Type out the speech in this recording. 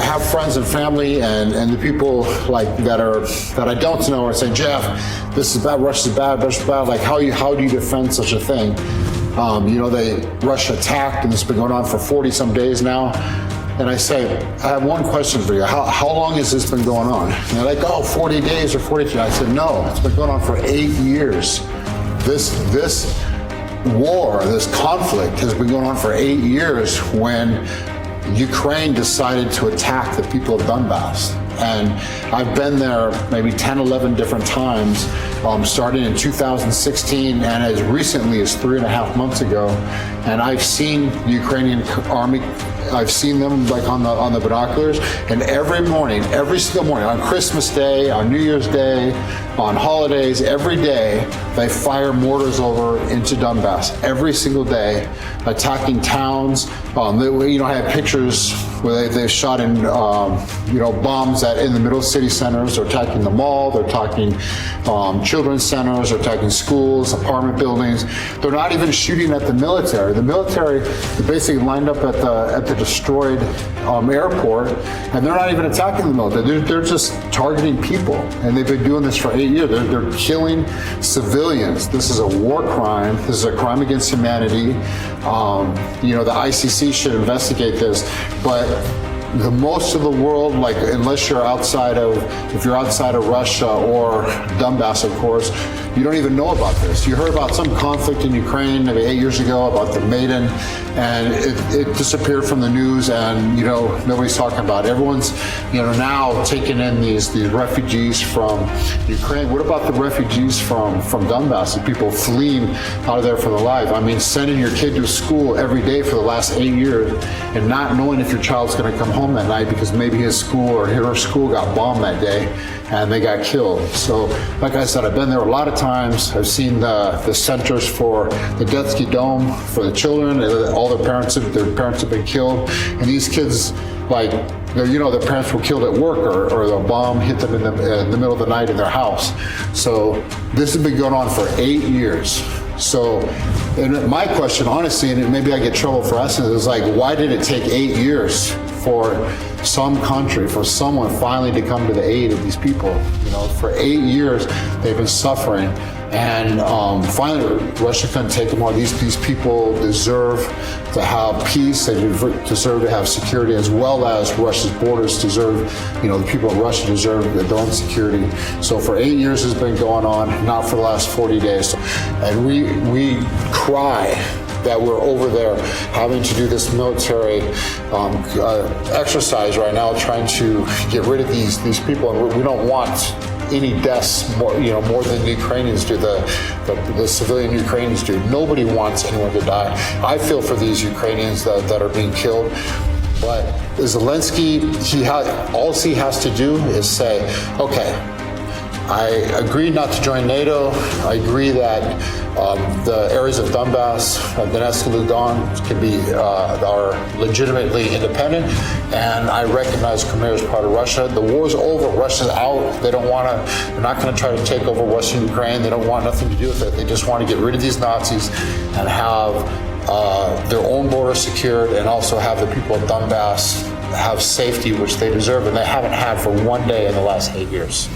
have friends and family and the people like that I don't know are saying, Jeff, this is bad, Russia's bad, Russia's bad. Like how do you defend such a thing? Russia attacked, and it's been going on for 40 some days now. And I say, I have one question for you. How long has this been going on? And they're like, 40 days or 42. I said, no, it's been going on for 8 years. This war, this conflict has been going on for 8 years when Ukraine decided to attack the people of Donbass. And I've been there maybe 10, 11 different times, starting in 2016 and as recently as 3.5 months ago. And I've seen the Ukrainian army. I've seen them like on the binoculars, and every morning, every single morning, on Christmas Day, on New Year's Day, on holidays, every day, they fire mortars over into Donbass every single day, attacking towns. I have pictures where they've shot in, bombs in the middle city centers. They're attacking the mall. They're attacking children's centers. They're attacking schools, apartment buildings. They're not even shooting at the military. The military basically lined up at the destroyed airport, and they're not even attacking the military. They're just targeting people, and they've been doing this for 8 years. They're killing civilians. This is a war crime. This is a crime against humanity. The ICC should investigate this, but the most of the world, unless you're outside of Russia or Donbass, of course, you don't even know about this. You heard about some conflict in Ukraine maybe 8 years ago about the Maidan, and it disappeared from the news, and nobody's talking about it. Everyone's now taking in these refugees from Ukraine. What about the refugees from Donbass, the people fleeing out of there for their life? I mean, sending your kid to school every day for the last 8 years and not knowing if your child's going to come home that night because maybe his school or her school got bombed that day and they got killed. So, like I said, I've been there a lot of times. I've seen the centers for the Detsky Dome for the children. All their parents have been killed, and these kids, their parents were killed at work, or the bomb hit them in the middle of the night in their house. So this has been going on for 8 years. So, and my question, honestly, and maybe I get trouble for asking, is why did it take 8 years for some country, for someone finally to come to the aid of these people? For 8 years they've been suffering, and finally Russia couldn't take them on. These people deserve to have peace. They deserve to have security, as well as Russia's borders deserve. The people of Russia deserve their own security. So for 8 years it's been going on, not for the last 40 days. And we cry that we're over there having to do this military exercise right now, trying to get rid of these people, and we don't want any deaths more than the Ukrainians do, the civilian Ukrainians do. Nobody wants anyone to die. I feel for these Ukrainians that are being killed. But Zelensky, all he has to do is say, okay, I agree not to join NATO. I agree that the areas of Donbass, Donetsk and Lugansk are legitimately independent, and I recognize Crimea as part of Russia. The war's over. Russia's out. They're not going to try to take over Western Ukraine. They don't want nothing to do with it. They just want to get rid of these Nazis and have their own border secured, and also have the people of Donbass have safety, which they deserve, and they haven't had for one day in the last 8 years.